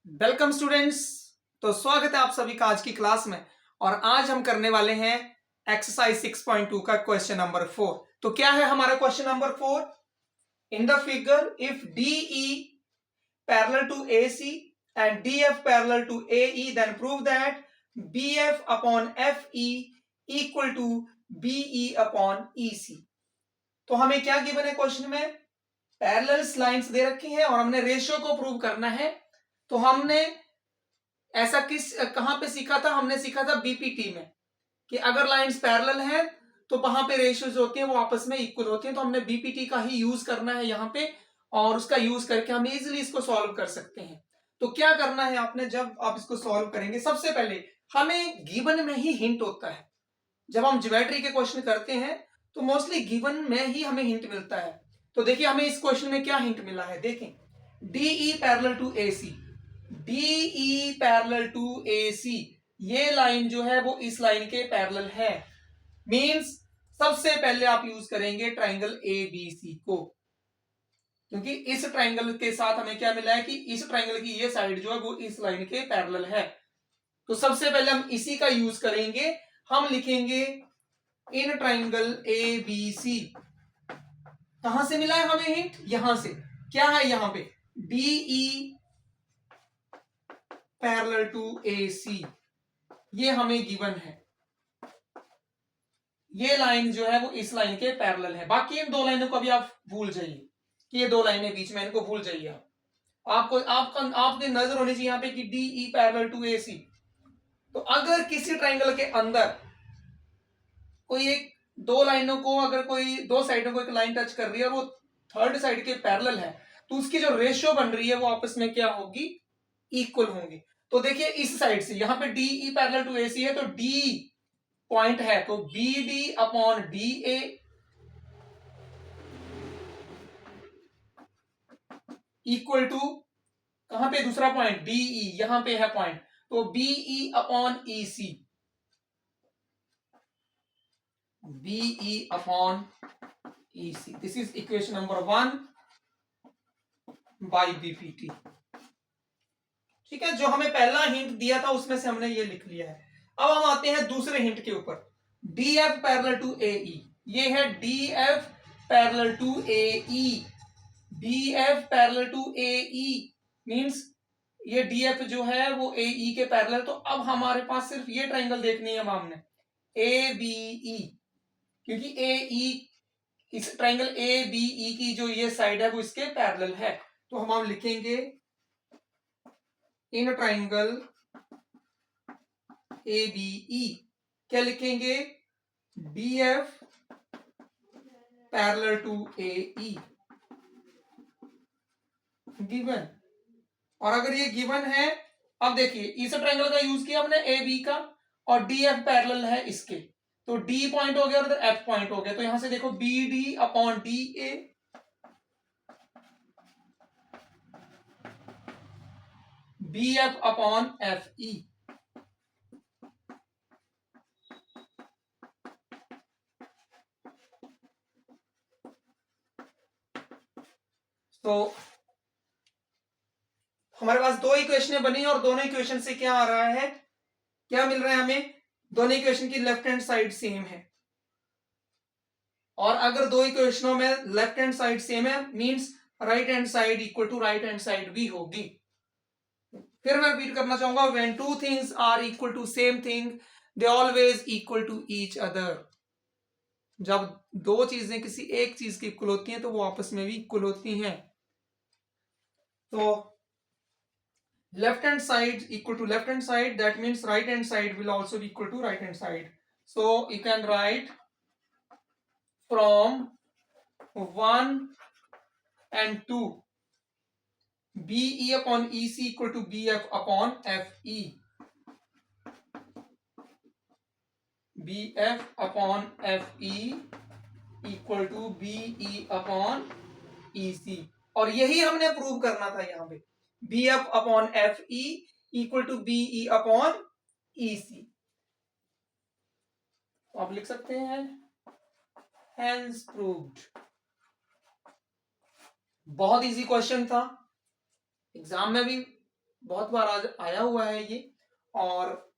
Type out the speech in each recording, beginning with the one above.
Welcome students. तो स्वागत है आप सभी का आज की क्लास में। और आज हम करने वाले हैं एक्सरसाइज 6.2 का क्वेश्चन नंबर 4। तो क्या है हमारा question number 4? In the figure if DE parallel to AC and DF parallel to AE then prove that BF upon FE equal to BE upon EC। तो हमें क्या गिवन है क्वेश्चन में? पैरेलल लाइंस दे रखी है और हमने रेशियो को प्रूव करना है। तो हमने ऐसा कहां पे सीखा था? हमने सीखा था बीपीटी में कि अगर लाइंस पैरेलल हैं तो वहां पे रेशियोज होते हैं वो आपस में इक्वल होते हैं। तो हमने बीपीटी का ही यूज करना है यहाँ पे और उसका यूज करके हम इजीली इसको सॉल्व कर सकते हैं। तो क्या करना है आपने जब आप इसको सॉल्व करेंगे? सबसे पहले हमें गिवन में ही हिंट होता है। जब हम ज्योमेट्री के क्वेश्चन करते हैं तो मोस्टली गिवन में ही हमें हिंट मिलता है। तो देखिए हमें इस क्वेश्चन में क्या हिंट मिला है, देखें। DE parallel to AC, DE parallel to AC, ये लाइन जो है वो इस लाइन के पैरेलल है। मींस सबसे पहले आप यूज करेंगे ट्राइंगल ABC को, क्योंकि इस ट्राइंगल के साथ हमें क्या मिला है कि इस ट्राइंगल की ये साइड जो है वो इस लाइन के पैरेलल है। तो सबसे पहले हम इसी का यूज करेंगे। हम लिखेंगे इन ट्राइंगल ABC। कहां से मिला है हमें हिंट? यहां से। क्या है यहां पे? DE पैरेलल टू AC, ये हमें गिवन है। ये लाइन जो है वो इस लाइन के पैरेलल है। बाकी इन दो लाइनों को अभी आप भूल जाइए कि ये दो लाइनें बीच में, इनको भूल जाइए आप। आपको आपकी नजर होनी चाहिए यहाँ पे कि DE पैरेलल टू AC। तो अगर किसी ट्राइंगल के अंदर कोई एक दो लाइनों को, अगर कोई दो साइडों को एक लाइन टच कर रही है और वो थर्ड साइड के पैरेलल है, तो उसकी जो रेशियो बन रही है वो आपस में क्या होगी? इक्वल होंगी। तो देखिए इस साइड से यहाँ पे DE पैरेलल टू AC है तो D पॉइंट है तो BD upon DA equal to कहां पे? दूसरा पॉइंट DE, यहां पे है पॉइंट, तो BE upon EC, BE upon EC। This is equation number 1 by BPT। ठीक है, जो हमें पहला हिंट दिया था उसमें से हमने ये लिख लिया है। अब हम आते हैं दूसरे हिंट के ऊपर। DF पैरेलल टू AE, ये है DF parallel to AE। DF parallel to AE means ये DF जो है वो AE के पैरेलल। तो अब हमारे पास सिर्फ ये ट्राइंगल देखनी है हमने, ABE, क्योंकि AE इस ट्राइंगल ABE की जो ये साइड है वो इसके पैरेलल है। तो हम लिखेंगे इन ट्राइंगल ABE, क्या लिखेंगे? DF parallel to AE given. और अगर ये गिवन है, अब देखिए इस ट्रायंगल का यूज किया हमने AB का और DF पैरेलल है इसके, तो D पॉइंट हो गया और इधर F पॉइंट हो गया। तो यहां से देखो BD upon DA, BF upon FE। तो हमारे पास दो इक्वेशनें बनी और दोनों इक्वेशन से क्या आ रहा है, क्या मिल रहा है हमें? दोनों इक्वेशन की लेफ्ट हैंड साइड सेम है। और अगर दो इक्वेशनों में लेफ्ट हैंड साइड सेम है means right hand side equal to right hand side भी होगी। फिर मैं रिपीट करना चाहूंगा, when two things are equal to same thing they always equal to each other. जब दो चीजें किसी एक चीज की इक्वल होती हैं तो वो आपस में भी इक्वल होती हैं। तो left hand side equal to left hand side, that means right hand side will also be equal to right hand side. So you can write from 1 and 2 BE upon EC equal to BF upon FE, BF upon FE equal to BE upon EC। और यही हमने prove करना था यहाँ पे, BF upon FE equal to BE upon EC। तो आप लिख सकते हैं हैंस प्रूव्ड। बहुत इजी क्वेश्चन था, एग्जाम में भी बहुत बार आज आया हुआ है ये, और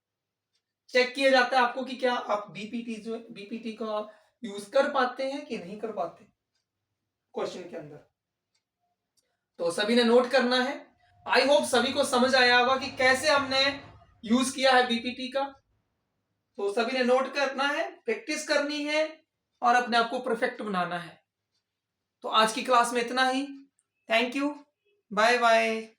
चेक किया जाता है आपको कि क्या आप बीपीटी का यूज कर पाते हैं कि नहीं कर पाते क्वेश्चन के अंदर। तो सभी ने नोट करना है। आई होप सभी को समझ आया होगा कि कैसे हमने यूज किया है बीपीटी का। तो सभी ने नोट करना है, प्रैक्टिस करनी है और अपने आप को परफेक्ट बनाना है। तो आज की क्लास में इतना ही। Thank you, bye bye.